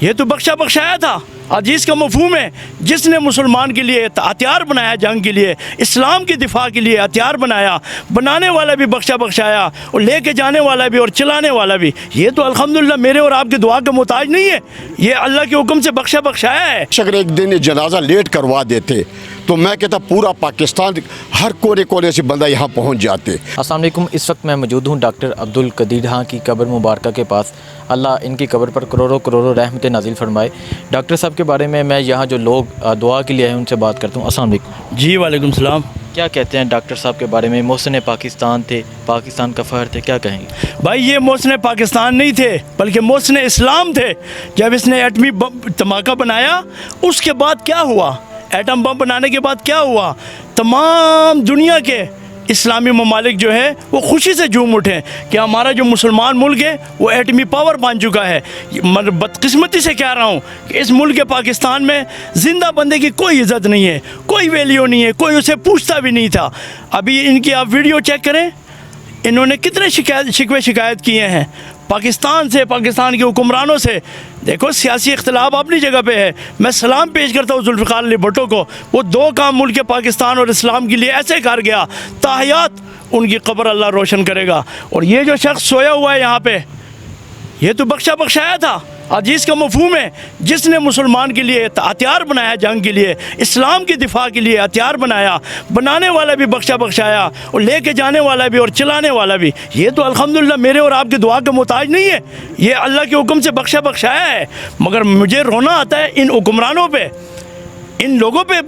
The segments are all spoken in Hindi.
ये तो बख्शा बख्शाया था। हदीस का मफहूम है, जिसने मुसलमान के लिए हथियार बनाया, जंग के लिए, इस्लाम की दिफा के लिए हथियार बनाया, बनाने वाला भी बख्शा बख्शाया और लेके जाने वाला भी और चलाने वाला भी। ये तो अल्हम्दुलिल्लाह मेरे और आपके दुआ का मोहताज नहीं है, ये अल्लाह के हुक्म से बख्शा बख्शाया है। अगर एक दिन जनाजा लेट करवा देते तो मैं कहता पूरा पाकिस्तान हर कोने कोने से बंदा यहाँ पहुँच जाते। अस्सलाम वालेकुम। इस वक्त मैं मौजूद हूँ डॉक्टर अब्दुल कदीर खां की कब्र मुबारक के पास। अल्लाह इनकी कब्र पर करोड़ों करोड़ों रहमतें नाजिल फरमाए। डॉक्टर साहब के बारे में मैं यहाँ जो लोग दुआ के लिए आए उनसे बात करता हूँ। अस्सलाम वालेकुम। जी वालेकुम सलाम। क्या कहते हैं डॉक्टर साहब के बारे में? मोहसिन पाकिस्तान थे, पाकिस्तान का फ़ख्र थे, क्या कहेंगे? भाई ये मोहसिन पाकिस्तान नहीं थे, बल्कि मोहसिन इस्लाम थे। जब इसने एटमी बम धमाका बनाया, उसके बाद क्या हुआ? एटम बम बनाने के बाद क्या हुआ? तमाम दुनिया के इस्लामी ममालिक जो है वो खुशी से झूम उठे कि हमारा जो मुसलमान मुल्क है वो एटमी पावर बन चुका है। मैं बदकिस्मती से कह रहा हूँ कि इस मुल्क के पाकिस्तान में ज़िंदा बंदे की कोई इज़्ज़त नहीं है, कोई वैल्यू नहीं है, कोई उसे पूछता भी नहीं था। अभी इनकी आप वीडियो चेक करें, इन्होंने कितने शिकायत किए हैं पाकिस्तान से, पाकिस्तान के हुक्मरानों से। देखो सियासी इख्तिलाफ अपनी जगह पे है, मैं सलाम पेश करता हूँ जुल्फ़िकार अली भुट्टो को। वो दो काम मुल्क पाकिस्तान और इस्लाम के लिए ऐसे कर गया, ताहयात उनकी कब्र अल्लाह रोशन करेगा। और ये जो शख्स सोया हुआ है यहाँ पे, ये तो बख्शा बख्शाया था। हदीस का मफहूम है, जिसने मुसलमान के लिए हथियार बनाया, जंग के लिए, इस्लाम की दिफा के लिए हथियार बनाया, बनाने वाला भी बख्शा बख्शाया और लेके जाने वाला भी और चलाने वाला भी। ये तो अल्हम्दुलिल्लाह मेरे और आपके दुआ का मोहताज नहीं है, ये अल्लाह के हुक्म से बख्शा बख्शाया है। मगर मुझे रोना आता है इन हुक्मरानों पे, इन लोगों पे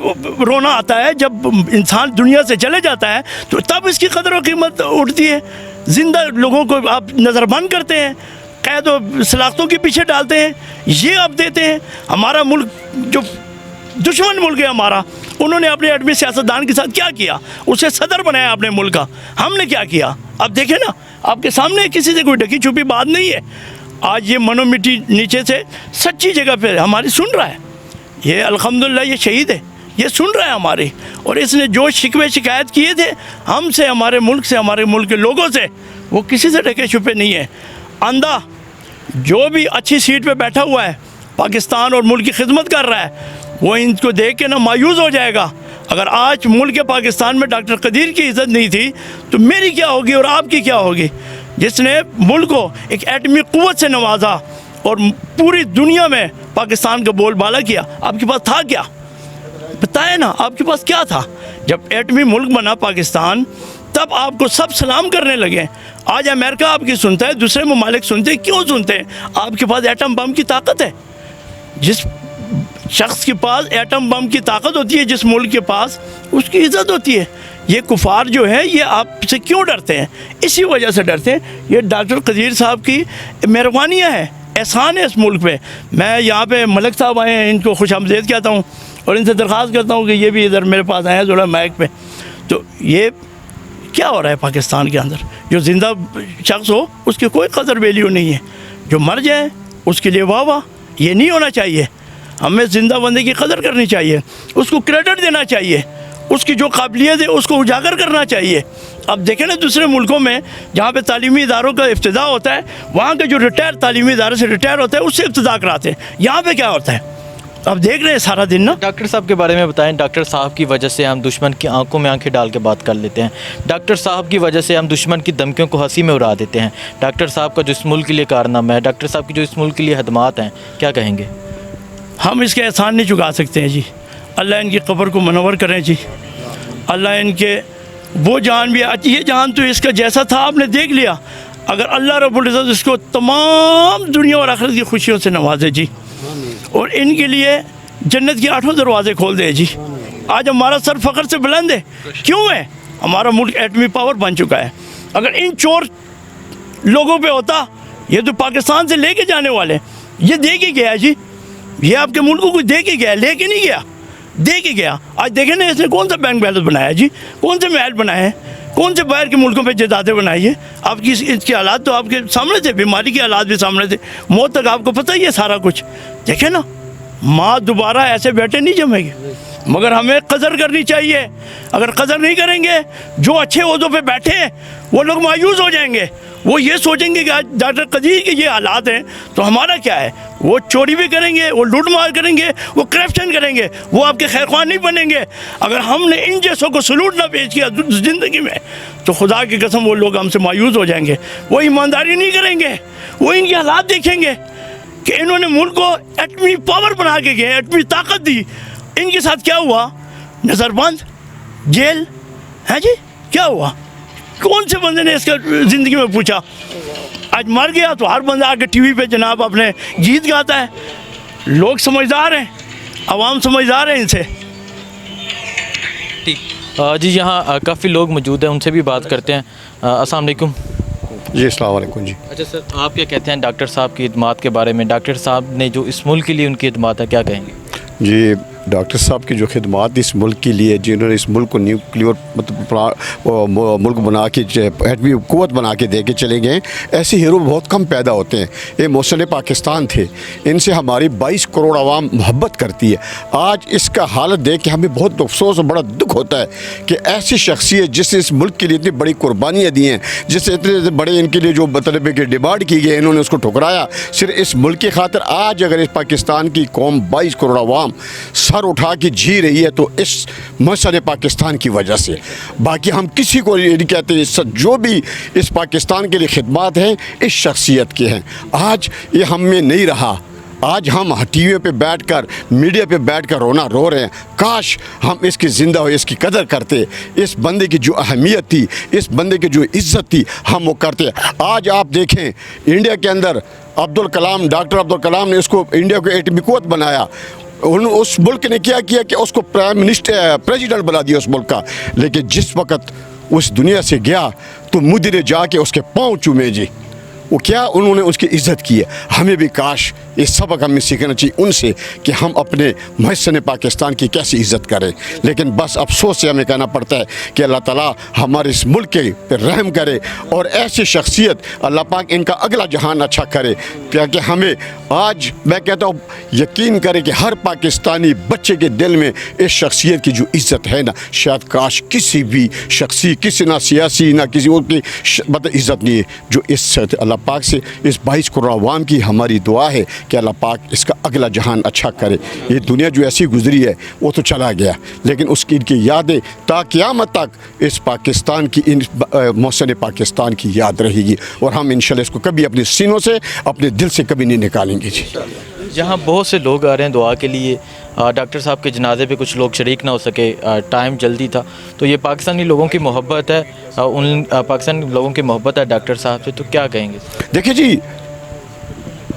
रोना आता है। जब इंसान दुनिया से चले जाता है तो तब इसकी कदर और कीमत उठती है। ज़िंदा लोगों को आप नज़रबंद करते हैं, कैद और सलाख्तों के पीछे डालते हैं, ये अब देते हैं। हमारा मुल्क जो दुश्मन मुल्क है हमारा, उन्होंने अपने एटमी सियासतदान के साथ क्या किया? उसे सदर बनाया अपने मुल्क का। हमने क्या किया? अब देखें ना, आपके सामने किसी से कोई ढकी छुपी बात नहीं है। आज ये मनो मिट्टी नीचे से सच्ची जगह पे हमारी सुन रहा है। ये अल्हम्दुलिल्लाह ये शहीद है, ये सुन रहा है हमारी। और इसने जो शिकवे शिकायत किए थे हमसे, हमारे मुल्क से, हमारे मुल्क के लोगों से, वो किसी से ढके छुपे नहीं है। अंधा जो भी अच्छी सीट पे बैठा हुआ है, पाकिस्तान और मुल्क की खिदमत कर रहा है, वो इनको देख के ना मायूस हो जाएगा। अगर आज मुल्क पाकिस्तान में डॉक्टर कदीर की इज़्ज़त नहीं थी तो मेरी क्या होगी और आपकी क्या होगी? जिसने मुल्क को एक एटमी क़ुव्वत से नवाजा और पूरी दुनिया में पाकिस्तान का बोलबाला किया। आपके पास था क्या? बताए ना, आपके पास क्या था? जब एटमी मुल्क बना पाकिस्तान, तब आपको सब सलाम करने लगे। आज अमेरिका आपकी सुनता है, दूसरे ममालिक सुनते हैं। क्यों सुनते हैं? आपके पास एटम बम की ताकत है। जिस शख्स के पास एटम बम की ताकत होती है, जिस मुल्क के पास, उसकी इज़्ज़त होती है। ये कुफार जो है ये आपसे क्यों डरते हैं? इसी वजह से डरते हैं। ये डॉक्टर कदीर साहब की मेहरबानियाँ हैं, एहसान है इस मुल्क पे। मैं यहाँ पे मलिक साहब आए हैं, इनको खुशामदीद कहता हूँ और इनसे दरख्वास्त करता हूँ कि ये भी इधर मेरे पास आए हैं ज़रा माइक पे। तो ये क्या हो रहा है पाकिस्तान के अंदर? जो ज़िंदा शख्स हो उसकी कोई कदर वैल्यू नहीं है, जो मर जाए उसके लिए वाह वाह। ये नहीं होना चाहिए। हमें ज़िंदा बंदे की कदर करनी चाहिए, उसको क्रेडिट देना चाहिए, उसकी जो काबिलियत है उसको उजागर करना चाहिए। अब देखें ना दूसरे मुल्कों में जहाँ पे तालीमी इदारों का इफ्तिदा होता है, वहाँ के जो रिटायर तालीमी इदारे से रिटायर होता है उससे इफ्तिदा कराते हैं। यहाँ पे क्या होता है अब देख रहे हैं सारा दिन ना। डॉक्टर साहब के बारे में बताएं। डॉक्टर साहब की वजह से हम दुश्मन की आंखों में आंखें डाल के बात कर लेते हैं। डॉक्टर साहब की वजह से हम दुश्मन की धमकियों को हंसी में उड़ा देते हैं। डॉक्टर साहब का जो इस मुल्क के लिए कारनामा है, डॉक्टर साहब की जो इस मुल्क के लिए खदमात हैं, क्या कहेंगे? हम इसके एहसान नहीं चुका सकते हैं जी। अल्लाह इनकी कब्र को मनवर करें जी। अल्लाह इनके वो जान भी, ये जान तो इसका जैसा था आपने देख लिया। अगर अल्लाह रब्बुल इज़्ज़त इसको तमाम दुनिया और आखिरत की खुशियों से नवाजे जी, और इनके लिए जन्नत के 8 दरवाज़े खोल दे जी। आज हमारा सर फ़ख्र से बुलंद है। क्यों है? हमारा मुल्क एटमी पावर बन चुका है। अगर इन चोर लोगों पे होता, ये तो पाकिस्तान से लेके जाने वाले, ये दे के गया जी। ये आपके मुल्क को दे के गया, लेके नहीं गया, दे के गया। आज देखें ना इसने कौन सा बैंक बैलेंस बनाया जी, कौन से महल बनाए हैं, कौन से बाहर के मुल्कों पे जायदादें बनाई है। आपकी इसके हालात तो आपके सामने थे, बीमारी के हालात भी सामने थे, मौत तक आपको पता ही है सारा कुछ। देखें ना, माँ दोबारा ऐसे बैठे नहीं जमेगी। मगर हमें कदर करनी चाहिए। अगर कदर नहीं करेंगे, जो अच्छे ओहदों पे बैठे हैं वो लोग मायूस हो जाएंगे। वो ये सोचेंगे कि आज डॉक्टर कदीर के ये हालात हैं तो हमारा क्या है। वो चोरी भी करेंगे, वो लूटमार करेंगे, वो करप्शन करेंगे, वो आपके खैरख्वाह नहीं बनेंगे। अगर हमने इन जैसों को सलूट ना पेश किया ज़िंदगी में तो खुदा की कसम वो लोग हमसे मायूस हो जाएंगे। वो ईमानदारी नहीं करेंगे, वो इनके हालात देखेंगे कि इन्होंने मुल्क को एटमी पावर बना के गए, एटमी ताकत दी। इनके साथ क्या हुआ? नज़रबंद, जेल है जी, क्या हुआ? कौन से बंदे ने इसका ज़िंदगी में पूछा? आज मर गया तो हर बंदा आके टीवी पे जनाब अपने गीत गाता है। लोग समझदार हैं, आवाम समझदार है इनसे। ठीक जी, यहाँ काफ़ी लोग मौजूद हैं, उनसे भी बात करते हैं। अस्सलाम वालेकुम जी, अस्सलाम वालेकुम जी। अच्छा सर, आप क्या कहते हैं डॉक्टर साहब की खिदमत के बारे में? डॉक्टर साहब ने जो इस मुल्क के लिए उनकी खिदमत है, क्या कहेंगे? जी, डॉक्टर साहब की जो खिदमत इस मुल्क के लिए, जिन्होंने इस मुल्क को न्यूक्लियर मतलब मुल्क बना के एटमी क़ुव्वत बना के दे के चले गए, ऐसे हीरो बहुत कम पैदा होते हैं। ये मोहसिन पाकिस्तान थे, इनसे हमारी 22 करोड़ आवाम मोहब्बत करती है। आज इसका हालत देख के हमें बहुत अफसोस और बड़ा दुख होता है कि ऐसी शख्सियत जिसने इस मुल्क के लिए इतनी बड़ी कुर्बानियाँ दी हैं, जिससे इतने बड़े इनके लिए जो मतलब की डिमांड की गई, इन्होंने उसको ठुकराया सिर्फ इस मुल्क की खातिर। आज अगर इस पाकिस्तान की कौम 22 करोड़ आवाम सर उठा के जी रही है तो इस मसले पाकिस्तान की वजह से। बाकी हम किसी को ये नहीं कहते, जो भी इस पाकिस्तान के लिए खिदमत हैं इस शख्सियत के हैं। आज ये हम में नहीं रहा। आज हम टीवी पे बैठकर, मीडिया पे बैठकर रो रहे हैं। काश हम इसकी ज़िंदा हो, इसकी कदर करते, इस बंदे की जो अहमियत थी, इस बंदे की जो इज़्ज़त थी, हम वो करते। आज आप देखें इंडिया के अंदर अब्दुल कलाम, डॉक्टर अब्दुल कलाम ने उसको इंडिया को एटमी क़ुव्वत बनाया। उस मुल्क ने क्या किया कि उसको प्राइम मिनिस्टर, प्रेसिडेंट बना दिया उस मुल्क का। लेकिन जिस वक्त उस दुनिया से गया तो मोदी ने जाके उसके पाँव चूमे जी। वो क्या, उन्होंने उसकी इज़्ज़त की है। हमें भी काश ये सबक हमें सीखना चाहिए उनसे कि हम अपने महसन पाकिस्तान की कैसी इज़्ज़त करें। लेकिन बस अफसोस से हमें कहना पड़ता है कि अल्लाह ताला हमारे इस मुल्क के पर रहम करे और ऐसी शख्सियत अल्लाह पाक इनका अगला जहान अच्छा करे। क्योंकि हमें आज मैं कहता हूँ यकीन करें कि हर पाकिस्तानी बच्चे के दिल में इस शख्सियत की जो इज़्ज़त है ना, शायद काश किसी भी शख्सी, किसी ना सियासी ना किसी और की मतलब इज़्ज़त नहीं है जो इस अल्लाह पाक से इस 22 करोड़ अवाम की हमारी दुआ है कि अल्लाह पाक इसका अगला जहान अच्छा करे। ये दुनिया जो ऐसी गुजरी है वो तो चला गया, लेकिन उसकी इनकी यादें ता क़यामत तक इस पाकिस्तान की, इन मौसम पाकिस्तान की याद रहेगी और हम इंशाल्लाह इसको कभी अपने सीनों से, अपने दिल से कभी नहीं निकालेंगे जी। यहाँ बहुत से लोग आ रहे हैं दुआ के लिए। डॉक्टर साहब के जनाजे पे कुछ लोग शरीक ना हो सके, टाइम जल्दी था, तो ये पाकिस्तानी लोगों की मोहब्बत है, उन पाकिस्तानी लोगों की मोहब्बत है डॉक्टर साहब से, तो क्या कहेंगे? देखिए जी,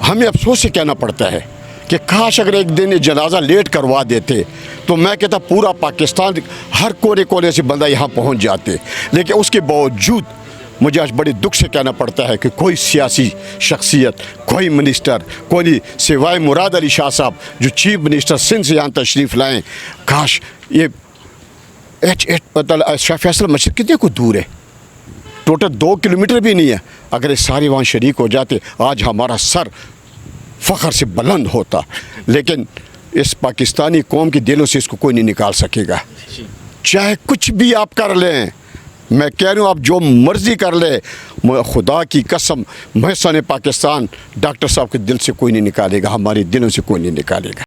हमें अफसोस से कहना पड़ता है कि काश अगर एक दिन ये जनाजा लेट करवा देते तो मैं कहता पूरा पाकिस्तान हर कोने कोने से बंदा यहाँ पहुँच जाते। लेकिन उसके बावजूद मुझे आज बड़े दुख से कहना पड़ता है कि कोई सियासी शख्सियत, कोई मिनिस्टर, कोई सिवाय मुराद अली शाह साहब जो चीफ मिनिस्टर सिंध से यहाँ तशरीफ़ लाएँ, काश ये शाह फैसल मस्जिद कितने को दूर है, टोटल 2 किलोमीटर भी नहीं है। अगर ये सारे वहाँ शरीक हो जाते आज हमारा सर फ़ख्र से बुलंद होता। लेकिन इस पाकिस्तानी कौम के दिलों से इसको कोई नहीं निकाल सकेगा, चाहे कुछ भी आप कर लें। मैं कह रहा हूँ आप जो मर्ज़ी कर ले, खुदा की कसम महसन पाकिस्तान डॉक्टर साहब के दिल से कोई नहीं निकालेगा, हमारे दिलों से कोई नहीं निकालेगा।